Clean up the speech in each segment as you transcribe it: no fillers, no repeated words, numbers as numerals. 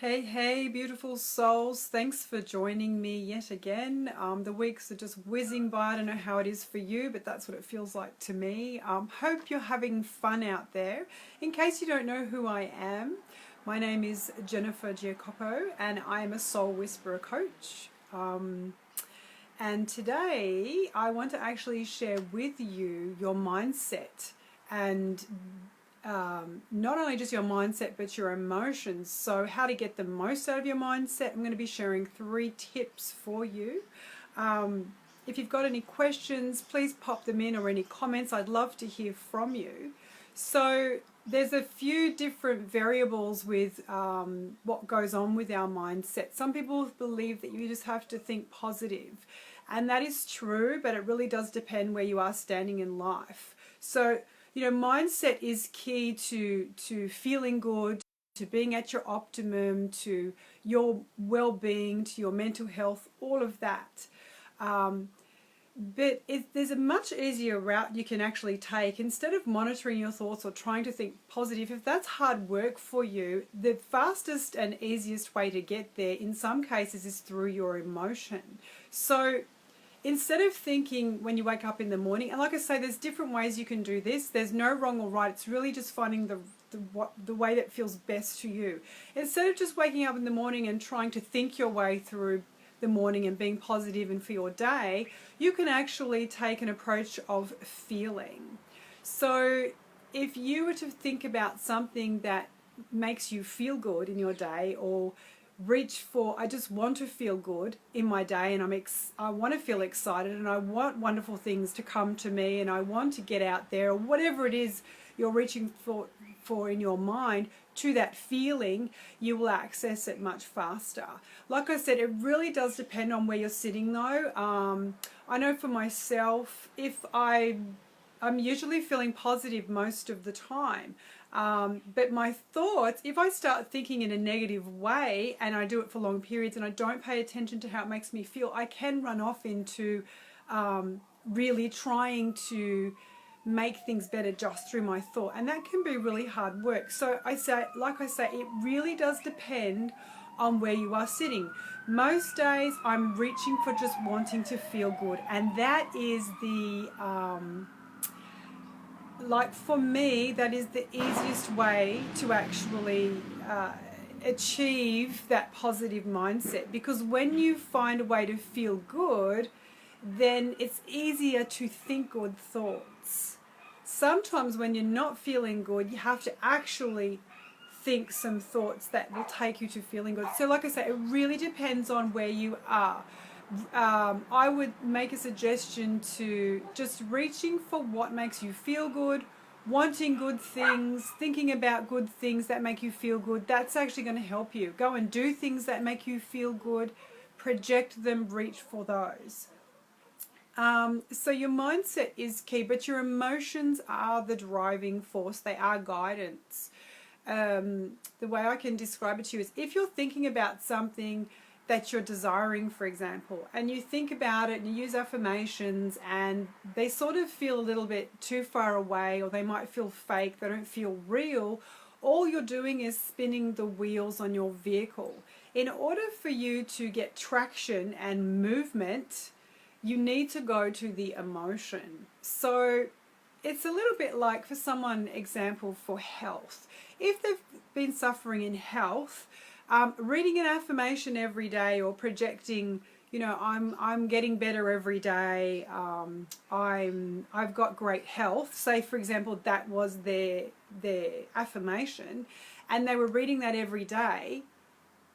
Hey, hey, beautiful souls. Thanks for joining me yet again. The weeks are just whizzing by. I don't know how it is for you, but that's what it feels like to me. Hope you're having fun out there. In case you don't know who I am, my name is Jennifer Giacopo and I am a Soul Whisperer coach. And today I want to actually share with you your mindset and not only just your mindset but your emotions. So how to get the most out of your mindset. I'm going to be sharing 3 tips for you. If you've got any questions, please pop them in, or any comments. I'd love to hear from you. So there's a few different variables with what goes on with our mindset. Some people believe that you just have to think positive, and that is true, but it really does depend where you are standing in life. So mindset is key to feeling good, to being at your optimum, to your well-being, to your mental health, all of that. But there's a much easier route you can actually take. Instead of monitoring your thoughts or trying to think positive, if that's hard work for you, the fastest and easiest way to get there in some cases is through your emotion. So instead of thinking when you wake up in the morning, and like I say, there's different ways you can do this. There's no wrong or right. It's really just finding the way that feels best to you. Instead of just waking up in the morning and trying to think your way through the morning and being positive and for your day, you can actually take an approach of feeling. So if you were to think about something that makes you feel good in your day, or reach for, I just want to feel good in my day, and I want to feel excited, and I want wonderful things to come to me, and I want to get out there, or whatever it is you're reaching for in your mind, to that feeling, you will access it much faster. Like I said, it really does depend on where you're sitting though. I know for myself, if I'm usually feeling positive most of the time. But my thoughts, if I start thinking in a negative way and I do it for long periods and I don't pay attention to how it makes me feel, I can run off into really trying to make things better just through my thought. And that can be really hard work. So like I say, it really does depend on where you are sitting. Most days I'm reaching for just wanting to feel good. And that is like for me, that is the easiest way to actually achieve that positive mindset, because when you find a way to feel good, then it's easier to think good thoughts. Sometimes when you're not feeling good, you have to actually think some thoughts that will take you to feeling good. So like I say, it really depends on where you are. I would make a suggestion to just reaching for what makes you feel good, wanting good things, thinking about good things that make you feel good. That's actually going to help you. Go and do things that make you feel good, project them, reach for those. So your mindset is key, but your emotions are the driving force. They are guidance. The way I can describe it to you is, if you're thinking about something that you're desiring, for example, and you think about it and you use affirmations and they sort of feel a little bit too far away, or they might feel fake, they don't feel real, all you're doing is spinning the wheels on your vehicle. In order for you to get traction and movement, you need to go to the emotion. So it's a little bit like, for someone, example, for health. If they've been suffering in health, reading an affirmation every day, or projecting, I'm getting better every day, I've got great health. Say, for example, that was their affirmation, and they were reading that every day.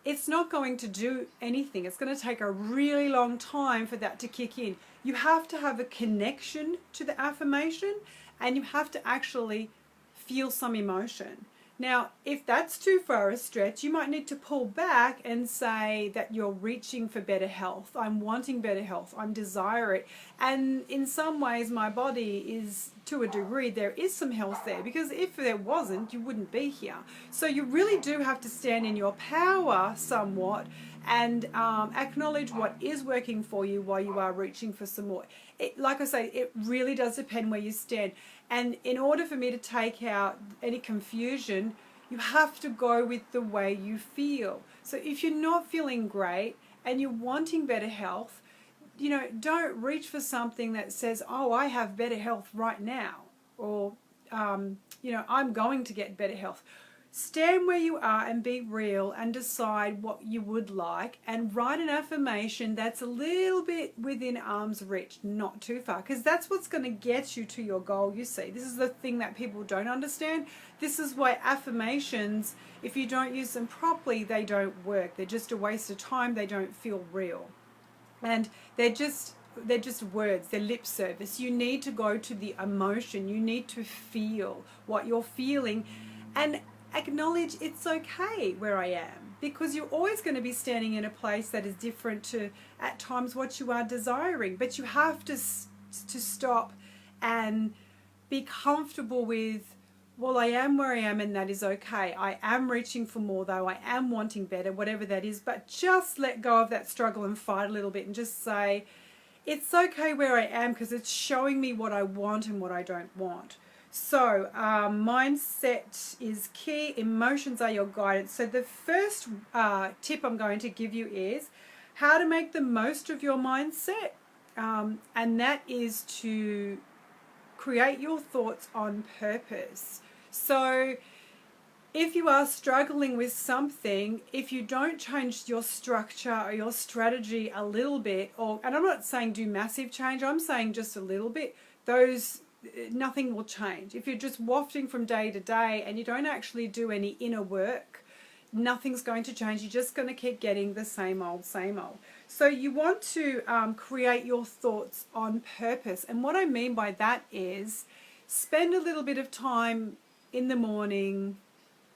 It's not going to do anything. It's going to take a really long time for that to kick in. You have to have a connection to the affirmation, and you have to actually feel some emotion. Now, if that's too far a stretch, you might need to pull back and say that you're reaching for better health. I'm wanting better health. I'm desire it. And in some ways, my body is, to a degree, there is some health there, because if there wasn't, you wouldn't be here. So you really do have to stand in your power somewhat and acknowledge what is working for you while you are reaching for some more. Like I say, it really does depend where you stand. And in order for me to take out any confusion, You have to go with the way you feel. So if you're not feeling great and you're wanting better health, don't reach for something that says, oh, I have better health right now, or, I'm going to get better health. Stand where you are and be real and decide what you would like, and write an affirmation that's a little bit within arm's reach, not too far, because that's what's going to get you to your goal. You see, this is the thing that people don't understand. This is why affirmations, if you don't use them properly, they don't work. They're just a waste of time. They don't feel real. And they're just words, they're lip service. You need to go to the emotion. You need to feel what you're feeling and acknowledge it's okay where I am, because you're always going to be standing in a place that is different to at times what you are desiring. But you have to stop and be comfortable with, well, I am where I am and that is okay. I am reaching for more though. I am wanting better, whatever that is. But just let go of that struggle and fight a little bit and just say, it's okay where I am because it's showing me what I want and what I don't want. So mindset is key. Emotions are your guidance. So the first tip I'm going to give you is how to make the most of your mindset. And that is to create your thoughts on purpose. So if you are struggling with something, if you don't change your structure or your strategy a little bit, and I'm not saying do massive change, I'm saying just a little bit, nothing will change. If you're just wafting from day to day and you don't actually do any inner work, nothing's going to change. You're just going to keep getting the same old, same old. So you want to create your thoughts on purpose. And what I mean by that is spend a little bit of time in the morning,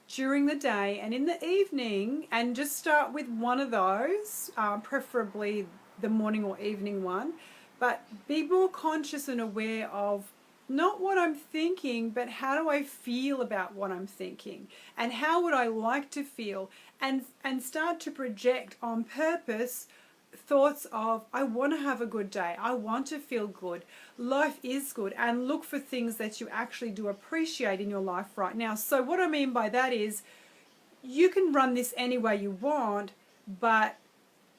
during the day, and in the evening, and just start with one of those, preferably the morning or evening one. But be more conscious and aware of not what I'm thinking, but how do I feel about what I'm thinking, and how would I like to feel, and start to project on purpose thoughts of, I want to have a good day, I want to feel good, life is good, and look for things that you actually do appreciate in your life right now. So what I mean by that is you can run this any way you want, but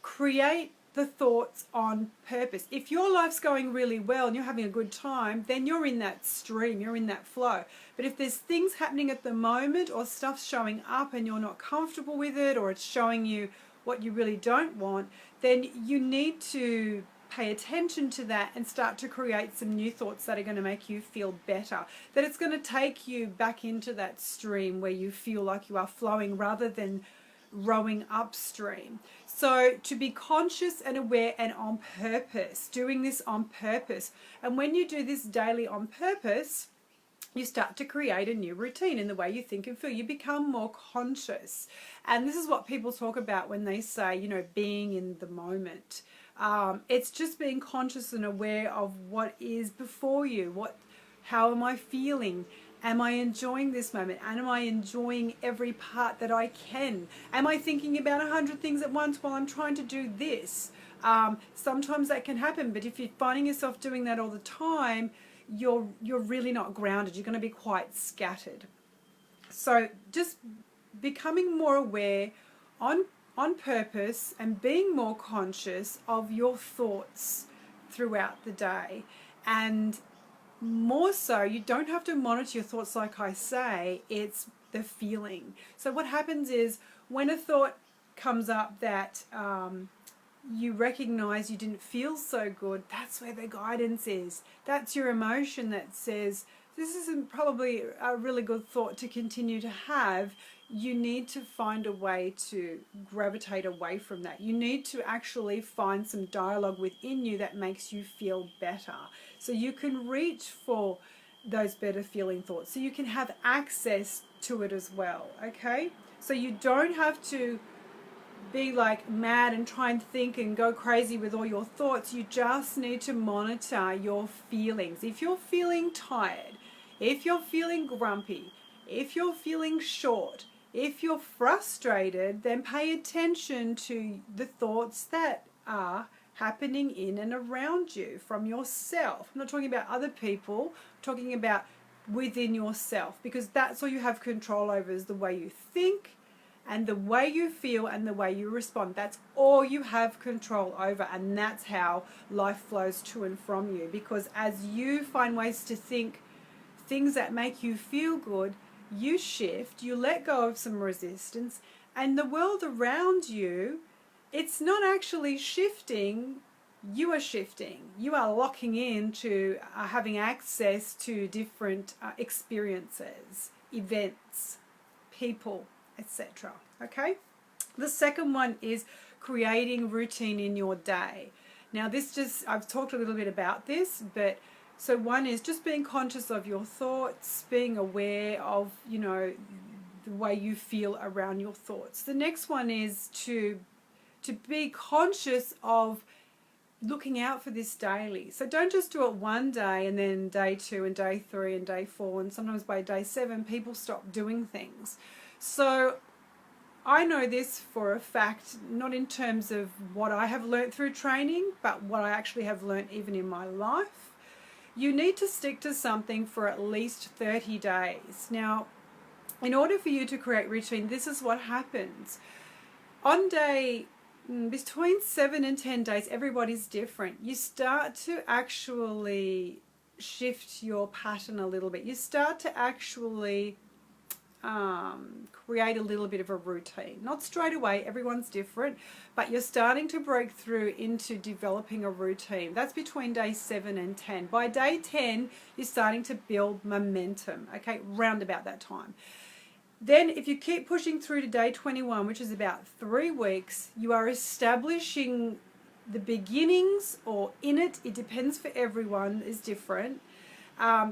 create the thoughts on purpose. If your life's going really well and you're having a good time, then you're in that stream, you're in that flow. But if there's things happening at the moment, or stuff's showing up and you're not comfortable with it, or it's showing you what you really don't want, then you need to pay attention to that and start to create some new thoughts that are going to make you feel better. That it's going to take you back into that stream where you feel like you are flowing rather than rowing upstream. So to be conscious and aware and on purpose, doing this on purpose. And when you do this daily on purpose, you start to create a new routine in the way you think and feel. You become more conscious. And this is what people talk about when they say, being in the moment. It's just being conscious and aware of what is before you. How am I feeling? Am I enjoying this moment? And am I enjoying every part that I can? Am I thinking about 100 things at once while I'm trying to do this? Sometimes that can happen, but if you're finding yourself doing that all the time, you're really not grounded. You're going to be quite scattered. So just becoming more aware on purpose and being more conscious of your thoughts throughout the day. And more so, you don't have to monitor your thoughts like I say, it's the feeling. So what happens is when a thought comes up that you recognize you didn't feel so good, that's where the guidance is. That's your emotion that says, this isn't probably a really good thought to continue to have. You need to find a way to gravitate away from that. You need to actually find some dialogue within you that makes you feel better. So you can reach for those better feeling thoughts. So you can have access to it as well, okay? So you don't have to be like mad and try and think and go crazy with all your thoughts. You just need to monitor your feelings. If you're feeling tired, if you're feeling grumpy, if you're feeling short, if you're frustrated, then pay attention to the thoughts that are happening in and around you from yourself. I'm not talking about other people, I'm talking about within yourself, because that's all you have control over, is the way you think and the way you feel and the way you respond. That's all you have control over, and that's how life flows to and from you. Because as you find ways to think things that make you feel good, you shift, you let go of some resistance, and the world around you, it's not actually shifting. You are shifting. You are locking into having access to different experiences, events, people, etc. Okay? The second one is creating routine in your day. Now I've talked a little bit about this, but so one is just being conscious of your thoughts, being aware of, the way you feel around your thoughts. The next one is to be conscious of looking out for this daily. So don't just do it one day and then day 2 and day 3 and day 4, and sometimes by day 7 people stop doing things. So I know this for a fact, not in terms of what I have learnt through training, but what I actually have learnt even in my life. You need to stick to something for at least 30 days. Now, in order for you to create routine, this is what happens. On day between 7 and 10 days, everybody's different. You start to actually shift your pattern a little bit. You start to actually create a little bit of a routine. Not straight away, everyone's different, but you're starting to break through into developing a routine. That's between day 7 and 10. By day 10, you're starting to build momentum, okay, round about that time. Then if you keep pushing through to day 21, which is about 3 weeks, you are establishing the beginnings, or in it depends, for everyone is different.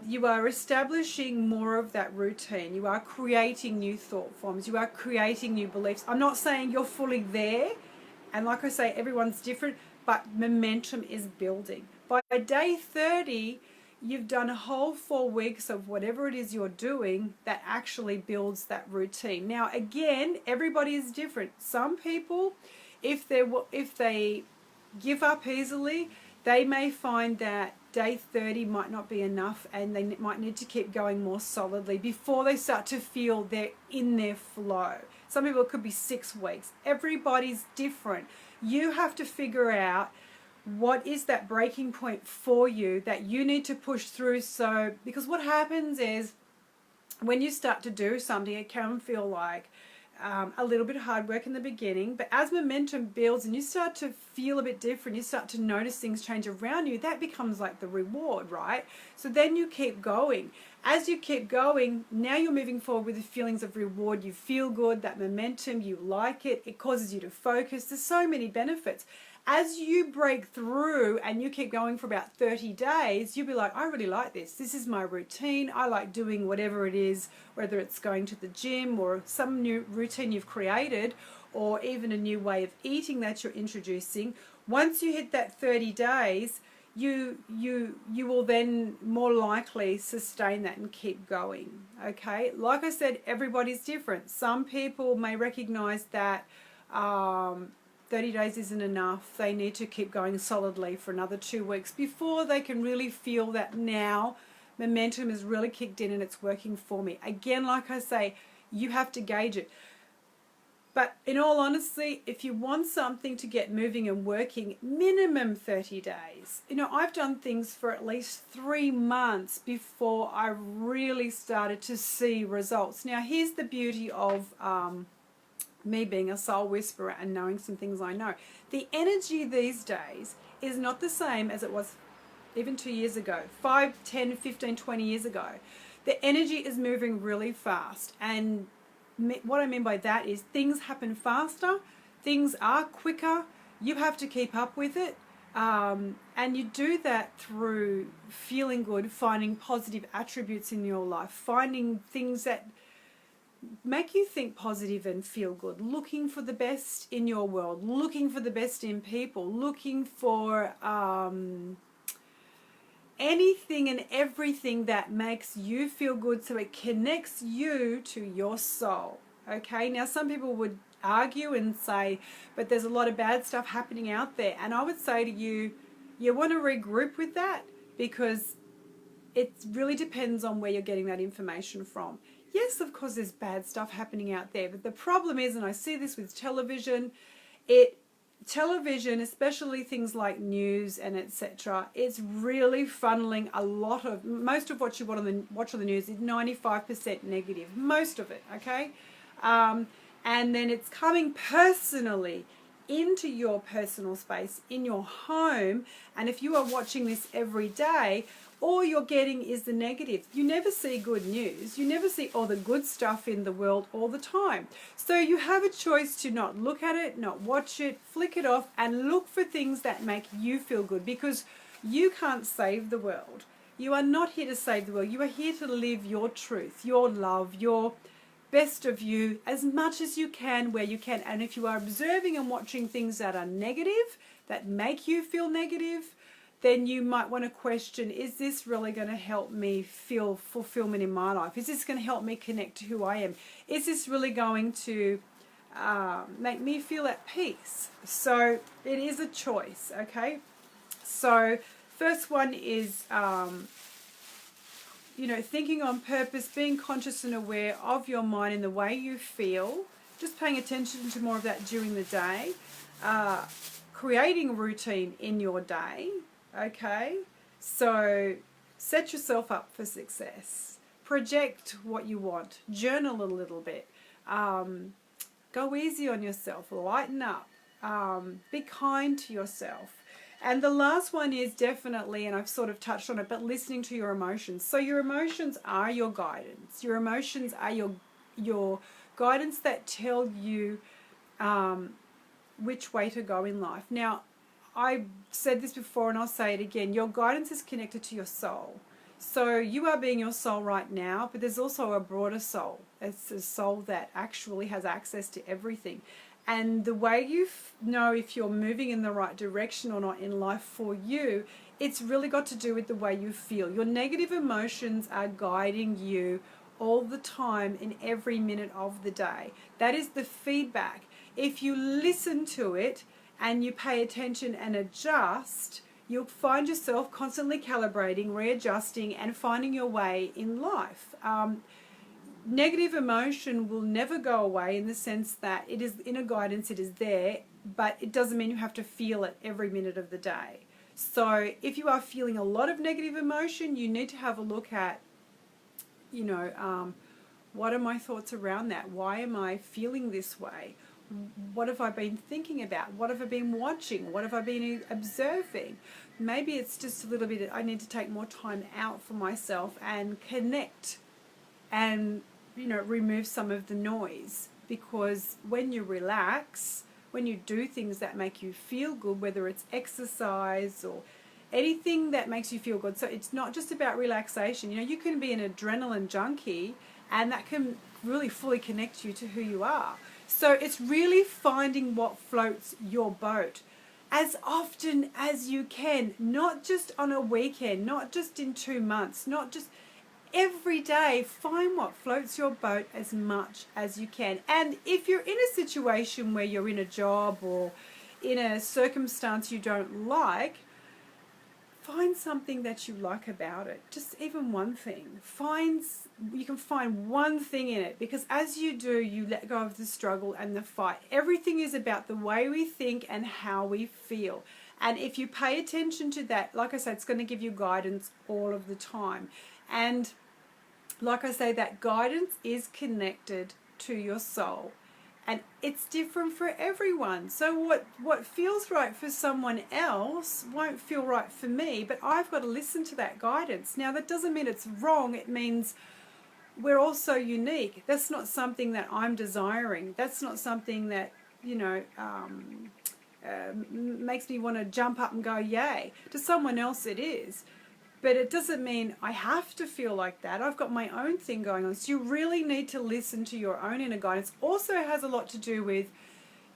You are establishing more of that routine. You are creating new thought forms. You are creating new beliefs. I'm not saying you're fully there, and like I say, everyone's different, but momentum is building. By day 30, you've done a whole 4 weeks of whatever it is you're doing that actually builds that routine. Now, again, everybody is different. Some people, if they give up easily, they may find that day 30 might not be enough, and they might need to keep going more solidly before they start to feel they're in their flow. Some people, it could be 6 weeks. Everybody's different. You have to figure out what is that breaking point for you that you need to push through. So, because what happens is when you start to do something, it can feel like a little bit of hard work in the beginning, but as momentum builds and you start to feel a bit different, you start to notice things change around you, that becomes like the reward, right? So then you keep going. As you keep going, now you're moving forward with the feelings of reward. You feel good, that momentum, you like it, it causes you to focus. There's so many benefits. As you break through and you keep going for about 30 days, you'll be like, I really like this. This is my routine. I like doing whatever it is, whether it's going to the gym or some new routine you've created, or even a new way of eating that you're introducing. Once you hit that 30 days, you will then more likely sustain that and keep going. Okay, like I said, everybody's different. Some people may recognize that 30 days isn't enough. They need to keep going solidly for another 2 weeks before they can really feel that now momentum is really kicked in and it's working for me. Again, like I say, you have to gauge it. But in all honesty, if you want something to get moving and working, minimum 30 days. I've done things for at least 3 months before I really started to see results. Now, here's the beauty of me being a soul whisperer and knowing some things I know. The energy these days is not the same as it was even 2 years ago, 5, 10, 15, 20 years ago. The energy is moving really fast, and what I mean by that is things happen faster, things are quicker, you have to keep up with it, and you do that through feeling good, finding positive attributes in your life, finding things that make you think positive and feel good, looking for the best in your world, looking for the best in people, looking for anything and everything that makes you feel good so it connects you to your soul. Okay, now some people would argue and say, but there's a lot of bad stuff happening out there. And I would say to you, you want to regroup with that, because it really depends on where you're getting that information from. Yes, of course, there's bad stuff happening out there, but the problem is, and I see this with television, television, especially things like news and etc., it's really funneling most of what you watch on the news is 95% negative, most of it, okay? And then it's coming personally into your personal space, in your home, and if you are watching this every day, all you're getting is the negative. You never see good news. You never see all the good stuff in the world all the time. So you have a choice to not look at it, not watch it, flick it off, and look for things that make you feel good, because you can't save the world. You are not here to save the world. You are here to live your truth, your love, your best of you as much as you can, where you can. And if you are observing and watching things that are negative, that make you feel negative, then you might want to question, is this really going to help me feel fulfillment in my life? Is this going to help me connect to who I am? Is this really going to make me feel at peace? So it is a choice, okay? So first one is, thinking on purpose, being conscious and aware of your mind and the way you feel, just paying attention to more of that during the day, creating a routine in your day. Okay, so set yourself up for success. Project what you want. Journal a little bit. Go easy on yourself. Lighten up. Be kind to yourself. And the last one is definitely, and I've sort of touched on it, but listening to your emotions. So your emotions are your guidance. Your emotions are your guidance that tell you which way to go in life. Now, I've said this before and I'll say it again. Your guidance is connected to your soul. So you are being your soul right now, but there's also a broader soul. It's a soul that actually has access to everything. And the way you know if you're moving in the right direction or not in life for you, it's really got to do with the way you feel. Your negative emotions are guiding you all the time in every minute of the day. That is the feedback. If you listen to it, and you pay attention and adjust, you'll find yourself constantly calibrating, readjusting, and finding your way in life. Negative emotion will never go away, in the sense that it is inner guidance, it is there, but it doesn't mean you have to feel it every minute of the day. So if you are feeling a lot of negative emotion, you need to have a look at, what are my thoughts around that? Why am I feeling this way? What have I been thinking about? What have I been watching? What have I been observing? Maybe it's just a little bit, I need to take more time out for myself and connect and, remove some of the noise. Because when you relax, when you do things that make you feel good, whether it's exercise or anything that makes you feel good. So it's not just about relaxation. You can be an adrenaline junkie, and that can really fully connect you to who you are. So it's really finding what floats your boat as often as you can, not just on a weekend, not just in 2 months, not just every day. Find what floats your boat as much as you can. And if you're in a situation where you're in a job or in a circumstance you don't like, find something that you like about it. Just even one thing. You can find one thing in it, because as you do, you let go of the struggle and the fight. Everything is about the way we think and how we feel. And if you pay attention to that, like I said, it's going to give you guidance all of the time. And like I say, that guidance is connected to your soul. And it's different for everyone. So what feels right for someone else won't feel right for me, but I've got to listen to that guidance. Now, that doesn't mean it's wrong. It means we're all so unique. That's not something that I'm desiring. That's not something that, makes me want to jump up and go, yay. To someone else it is. But it doesn't mean I have to feel like that. I've got my own thing going on. So you really need to listen to your own inner guidance. Also has a lot to do with,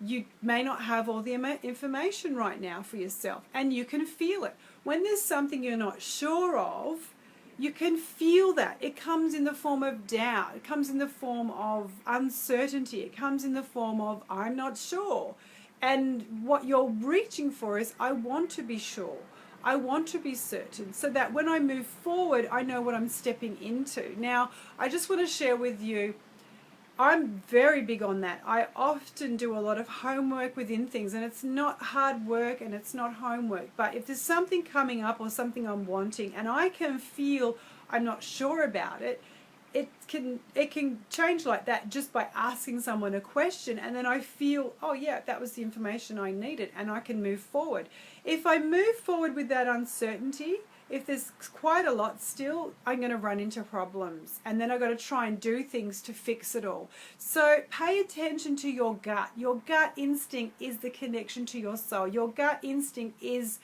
you may not have all the information right now for yourself, and you can feel it. When there's something you're not sure of, you can feel that. It comes in the form of doubt. It comes in the form of uncertainty. It comes in the form of, I'm not sure. And what you're reaching for is, I want to be sure. I want to be certain so that when I move forward, I know what I'm stepping into. Now, I just want to share with you, I'm very big on that. I often do a lot of homework within things, and it's not hard work and it's not homework. But if there's something coming up or something I'm wanting and I can feel I'm not sure about it, it can change like that just by asking someone a question, and then I feel, oh yeah, that was the information I needed, and I can move forward. If I move forward with that uncertainty, if there's quite a lot still, I'm going to run into problems, and then I've got to try and do things to fix it all. So pay attention to your gut. Your gut instinct is the connection to your soul. Your gut instinct is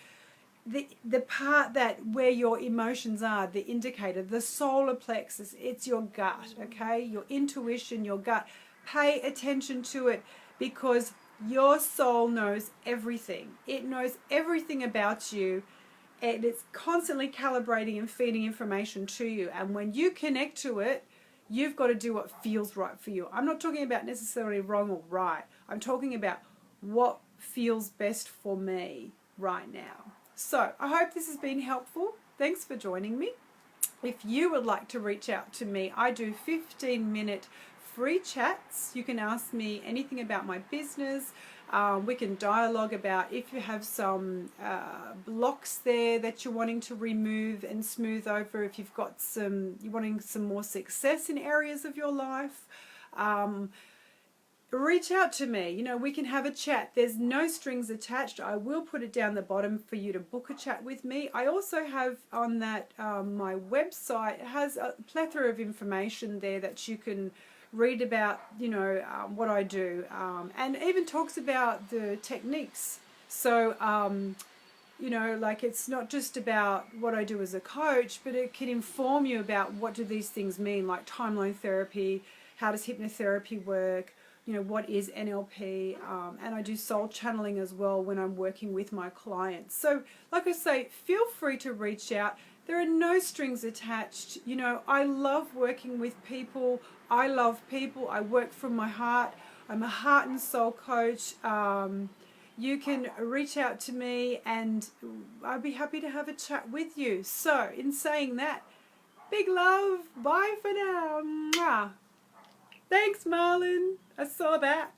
the part that where your emotions are, the indicator, the solar plexus. It's your gut, okay? Your intuition, your gut. Pay attention to it, because your soul knows everything. It knows everything about you, and it's constantly calibrating and feeding information to you. And when you connect to it, you've got to do what feels right for you. I'm not talking about necessarily wrong or right. I'm talking about what feels best for me right now. So I hope this has been helpful. Thanks for joining me. If you would like to reach out to me, I do 15-minute free chats. You can ask me anything about my business. We can dialogue about if you have some blocks there that you're wanting to remove and smooth over, if you've got you're wanting some more success in areas of your life. Reach out to me. You know, we can have a chat. There's no strings attached. I will put it down the bottom for you to book a chat with me. I also have on that my website has a plethora of information there that you can read about, you know, what I do, and even talks about the techniques. So, you know, like, it's not just about what I do as a coach, but it can inform you about what do these things mean, like timeline therapy, how does hypnotherapy work, you know, what is NLP, and I do soul channeling as well when I'm working with my clients. So, like I say, feel free to reach out. There are no strings attached. You know, I love working with people. I love people. I work from my heart. I'm a heart and soul coach. You can reach out to me and I'd be happy to have a chat with you. So, in saying that, big love. Bye for now. Mwah. Thanks, Marlon. I saw that.